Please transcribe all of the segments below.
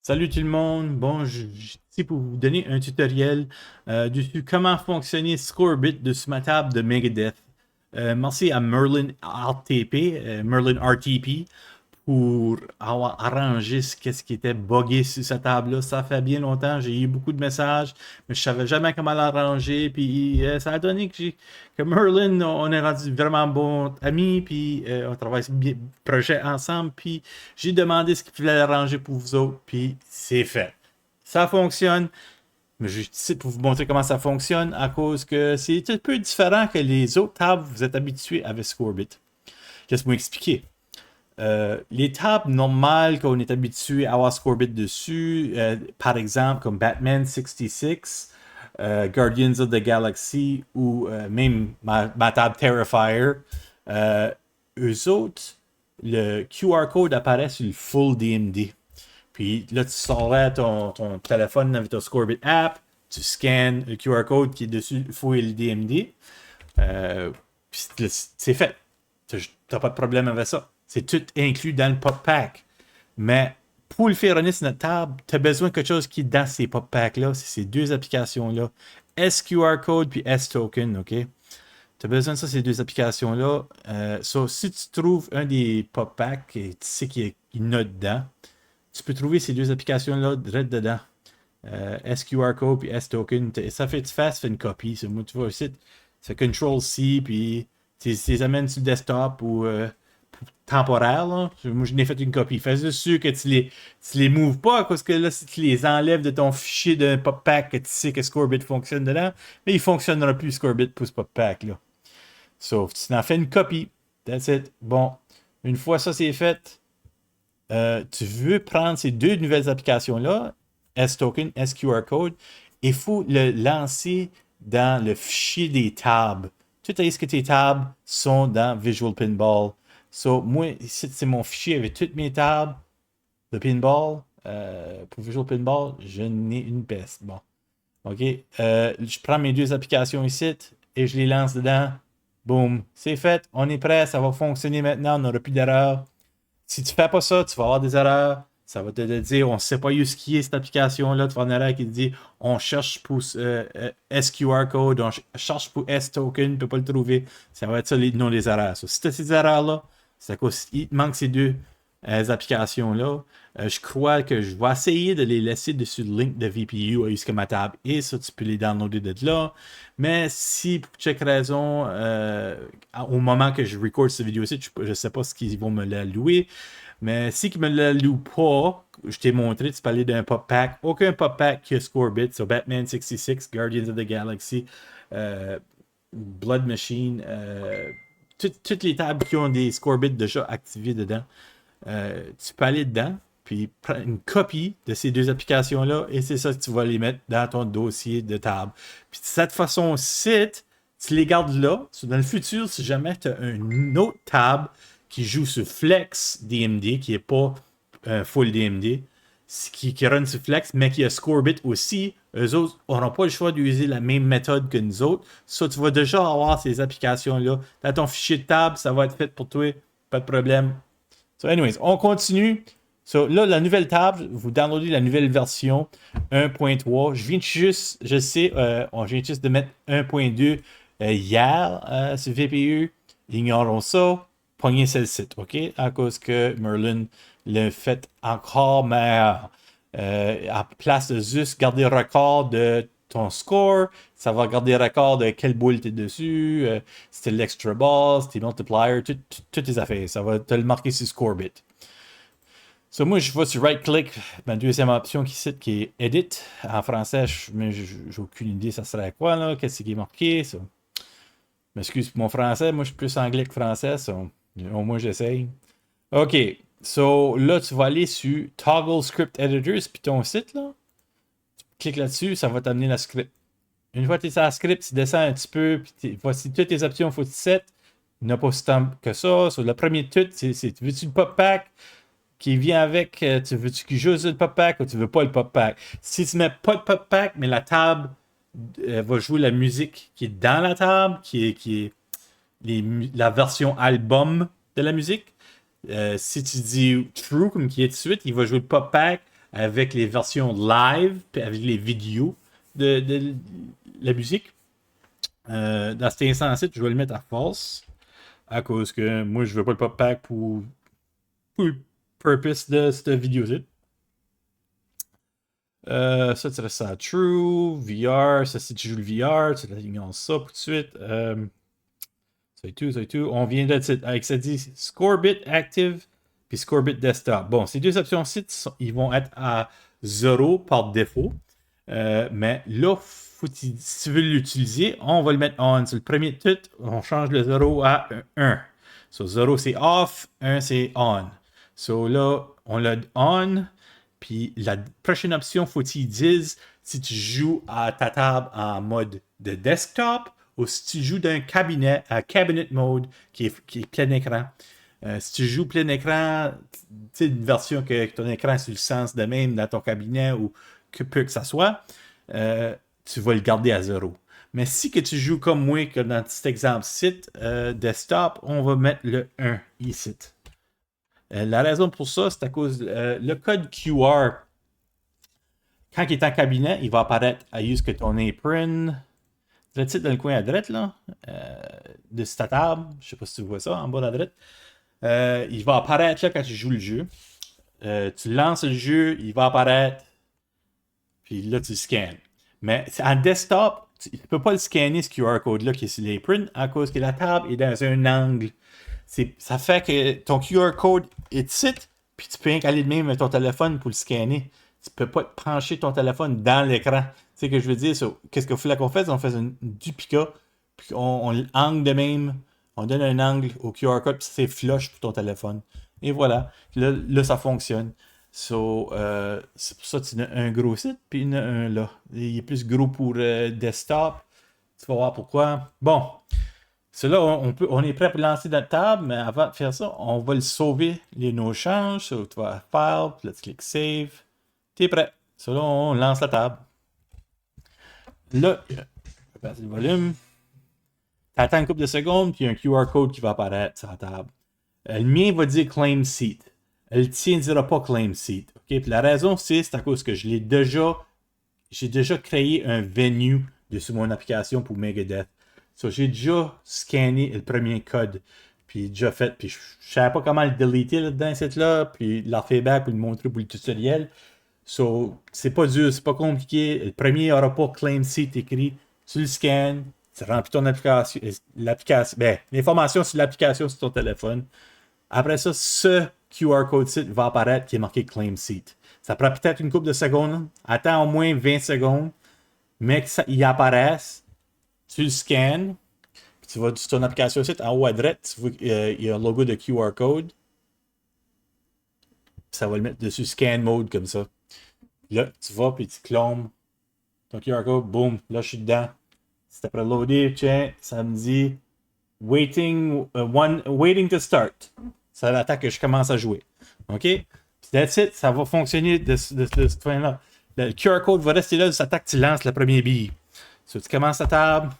Salut tout le monde. Bon, je suis ici pour vous donner un tutoriel dessus comment fonctionner Scorebit dessus ma table de Megadeth. Merci à Merlin RTP, Merlin RTP, pour avoir arrangé qu'est-ce qui était buggé sur cette table-là. Ça fait bien longtemps, j'ai eu beaucoup de messages, mais je savais jamais comment l'arranger. Puis ça a donné que Merlin, on est rendu vraiment bons amis, puis on travaille sur bien projet ensemble. Puis j'ai demandé ce qu'il fallait arranger pour vous autres, puis c'est fait. Ça fonctionne. Mais je suis ici pour vous montrer comment ça fonctionne à cause que c'est un peu différent que les autres tables que vous êtes habitués avec Scorebit. Laisse-moi expliquer. Les tables normales qu'on est habitué à avoir Scorebit dessus, par exemple comme Batman 66, Guardians of the Galaxy ou même ma table Terrifier, euh, eux autres, le QR code apparaît sur le full DMD. Puis là, tu saurais ton téléphone avec ton Scorebit app, tu scannes le QR code qui est dessus le full DMD, puis c'est fait. T'as pas de problème avec ça. C'est tout inclus dans le pop pack. Mais pour le faire runner sur notre table, tu as besoin de quelque chose qui est dans ces pop packs-là. C'est ces deux applications-là. SQR Code puis S-Token, OK? Tu as besoin de ça, ces deux applications-là. Si tu trouves un des pop packs et tu sais qu'il y a une note dedans, tu peux trouver ces deux applications-là direct dedans. SQR Code puis S-Token. Ça fait tu fais une copie. Moi, tu vois aussi, c'est Ctrl-C, puis tu les amènes sur le desktop ou temporaire. Là. Moi, je n'ai fait une copie. Fais juste sûr que tu les moves pas, parce que là, si tu les enlèves de ton fichier de pop pack, que tu sais que Scorebit fonctionne dedans, mais il ne fonctionnera plus Scorebit pour ce pop pack là. Sauf que tu en fais une copie. That's it. Bon, une fois ça c'est fait, tu veux prendre ces deux nouvelles applications-là, S-Token, SQR Code, il faut le lancer dans le fichier des tables. Tout à ce que tes tables sont dans Visual Pinball. So, moi, ici, c'est mon fichier avec toutes mes tables de pinball. Pour Visual Pinball, je n'ai une peste. Bon. OK. Je prends mes deux applications ici et je les lance dedans. Boum. C'est fait. On est prêt. Ça va fonctionner maintenant. On n'aura plus d'erreurs. Si tu fais pas ça, tu vas avoir des erreurs. Ça va te dire, on ne sait pas où qui est cette application-là. Tu vas avoir une erreur qui te dit, on cherche pour SQR code, on cherche pour S-token, on ne peut pas le trouver. Ça va être ça les noms des erreurs. Si tu as ces erreurs-là, c'est à cause il te manque ces deux applications-là. Je crois que je vais essayer de les laisser dessus le link de VPU jusqu'à ma table et ça, tu peux les downloader de là. Mais si, pour quelque raison, au moment que je record cette vidéo-ci, je ne sais pas ce qu'ils vont me la louer, mais si ils ne me la louent pas, je t'ai montré, tu parlais d'un pop pack. Aucun pop pack qui a Scorebit, so Batman 66, Guardians of the Galaxy, Blood Machine, toutes les tables qui ont des Scorebit déjà activés dedans. Tu peux aller dedans, puis prendre une copie de ces deux applications-là, et c'est ça que tu vas les mettre dans ton dossier de table. Puis de cette façon-ci, tu les gardes là. Dans le futur, si jamais tu as une autre table qui joue sur Flex DMD, qui n'est pas full DMD, qui run sur Flex, mais qui a Scorebit aussi, eux autres n'auront pas le choix d'utiliser la même méthode que nous autres. Ça, tu vas déjà avoir ces applications-là. Dans ton fichier de table, ça va être fait pour toi. Pas de problème. So, anyways, on continue. So, là, la nouvelle table, vous downloadez la nouvelle version 1.3. Je viens juste, je sais, on vient juste de mettre 1.2 hier sur VPU. Ignorons ça. Pognez celle-ci, OK? À cause que Merlin l'a fait encore meilleur. À place de juste garder le record de ton score, ça va garder le record de quelle boule t'es dessus, c'était l'extra ball, c'était multiplier, toutes tes affaires. Ça va te le marquer sur Scorebit. So, moi, je vais sur right-click, ma deuxième option qui est Edit. En français, mais j'ai aucune idée ça serait quoi, là, qu'est-ce qui est marqué. So. M'excuse pour mon français, moi je suis plus anglais que français, so. Au moins j'essaye. OK, so là tu vas aller sur Toggle Script Editors, puis ton site, là. Tu cliques là-dessus, ça va t'amener la script. Une fois que tu es sur la script, tu descends un petit peu, puis voici toutes tes options, il faut que tu set. Il n'y a pas si tant que ça. So, le premier de tout, c'est veux-tu le pop pack qui vient avec, tu veux-tu qu'il joue sur le pop pack ou tu veux pas le pop pack? Si tu mets pas de pop pack, mais la table va jouer la musique qui est dans la table, qui est la version album de la musique. Si tu dis true, comme qui est tout de suite, il va jouer le pop pack avec les versions live, puis avec les vidéos de la musique. Dans cet instant-ci, je vais le mettre à false, à cause que moi, je veux pas le pop pack pour le purpose de cette vidéo-ci. Ça, tu restes ça à true. VR, ça, si tu joues le VR, tu ignores ça pour tout de suite. Ça et tout, ça et tout. On vient de avec ça dit Scorebit Active puis Scorebit Desktop. Bon, ces deux options-ci, ils vont être à 0 par défaut. Mais là, si tu veux l'utiliser, on va le mettre on. C'est le premier de tout, on change le 0 à 1. So 0 c'est off, 1 c'est on. So là, on l'a on. Puis la prochaine option, faut qu'ils disent si tu joues à ta table en mode de desktop ou si tu joues d'un cabinet à cabinet mode qui est plein écran. Si tu joues plein écran, tu sais, une version que ton écran est sur le sens de même dans ton cabinet ou que peu que ça soit, tu vas le garder à 0. Mais si que tu joues comme moi, que dans cet exemple site desktop, on va mettre le 1 ici. La raison pour ça, c'est à cause le code QR, quand il est en cabinet, il va apparaître à use que ton apron. Le titre dans le coin à droite, là, de ta table. Je ne sais pas si tu vois ça, en bas à droite. Il va apparaître là quand tu joues le jeu. Tu lances le jeu, il va apparaître. Puis là, tu le scannes. Mais en desktop, tu ne peux pas le scanner, ce QR code-là qui est sur l'apron, à cause que la table est dans un angle. Ça fait que ton QR code est ici, puis tu peux aller de même avec ton téléphone pour le scanner. Tu peux pas pencher ton téléphone dans l'écran. Tu sais ce que je veux dire? Qu'est-ce qu'il fallait qu'on fasse? On fait un duplicate, puis on l'angle de même. On donne un angle au QR code, puis c'est flush pour ton téléphone. Et voilà. Là ça fonctionne. C'est pour ça que tu as un gros site, puis il y en a un là. Il est plus gros pour desktop. Tu vas voir pourquoi. Bon. Cela, on est prêt pour lancer notre table, mais avant de faire ça, on va le sauver, nos changes. So, tu vas à File, puis là, tu cliques Save. Tu es prêt. Cela, on lance la table. Là, je vais passer le volume. Tu attends une couple de secondes, puis il y a un QR code qui va apparaître sur la table. Le mien va dire Claim Seat. Le tien ne dira pas Claim Seat. Okay? Puis la raison, c'est à cause que j'ai déjà créé un venue sur mon application pour Megadeth. So, j'ai déjà scanné le premier code, puis déjà fait, puis je ne savais pas comment le deleter là-dedans, là, puis le faire back ou le montrer pour le tutoriel. So, c'est pas dur, c'est pas compliqué. Le premier n'aura pas claim seat écrit. Tu le scannes, tu remplis ton application, l'information sur l'application sur ton téléphone. Après ça, ce QR code site va apparaître qui est marqué claim seat. Ça prend peut-être une couple de secondes. Attends au moins 20 secondes, mais qu'il apparaisse. Tu le scannes, puis tu vas sur ton application site, en haut à droite, tu vois qu'il y a un logo de QR code. Ça va le mettre dessus scan mode comme ça. Là, tu vas, puis tu clones ton QR code, boum, là je suis dedans. C'est après loader, tiens, ça me dit waiting to start. Ça attend que je commence à jouer. OK? Puis that's it, ça va fonctionner de cette fin-là. Le QR code va rester là, ça attend que tu lances le premier bille. So, tu commences ta table,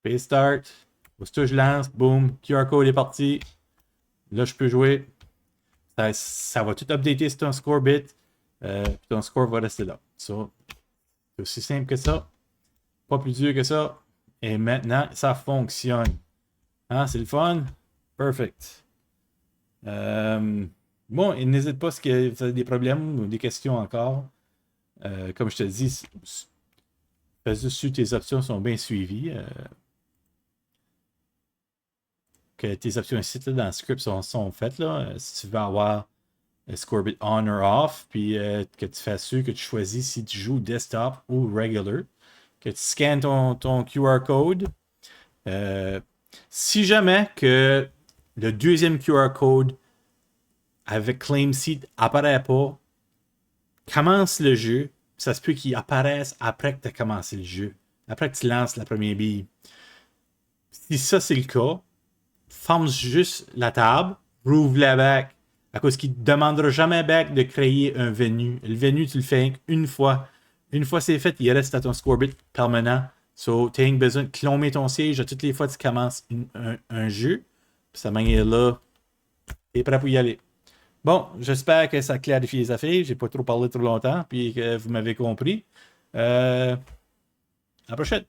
fais start, aussitôt je lance, boum, QR code est parti. Là, je peux jouer. Ça va tout updater sur ton score bit. Puis ton score va rester là. So, c'est aussi simple que ça. Pas plus dur que ça. Et maintenant, ça fonctionne. Hein, c'est le fun? Perfect. Bon, et n'hésite pas si vous avez des problèmes ou des questions encore. Comme je te dis, fais juste sûr que tes options sont bien suivies. Que tes options ici là, dans le script sont faites. Là. Si tu veux avoir Scorebit on or off, puis que tu fasses sûr que tu choisis si tu joues desktop ou regular, que tu scannes ton QR code. Si jamais que le deuxième QR code avec Claim Seat apparaît pas, commence le jeu. Ça se peut qu'il apparaisse après que tu as commencé le jeu. Après que tu lances la première bille. Si ça c'est le cas, forme juste la table, rouvre-la back. À cause qu'il ne demandera jamais back de créer un venue. Le venue, tu le fais une fois. Une fois c'est fait, il reste à ton scorebit permanent. So, tu as besoin de cloner ton siège à toutes les fois que tu commences un jeu. Puis cette manière-là, tu es prêt pour y aller. Bon, j'espère que ça clarifie les affaires. J'ai pas trop parlé trop longtemps, puis que vous m'avez compris. À la prochaine.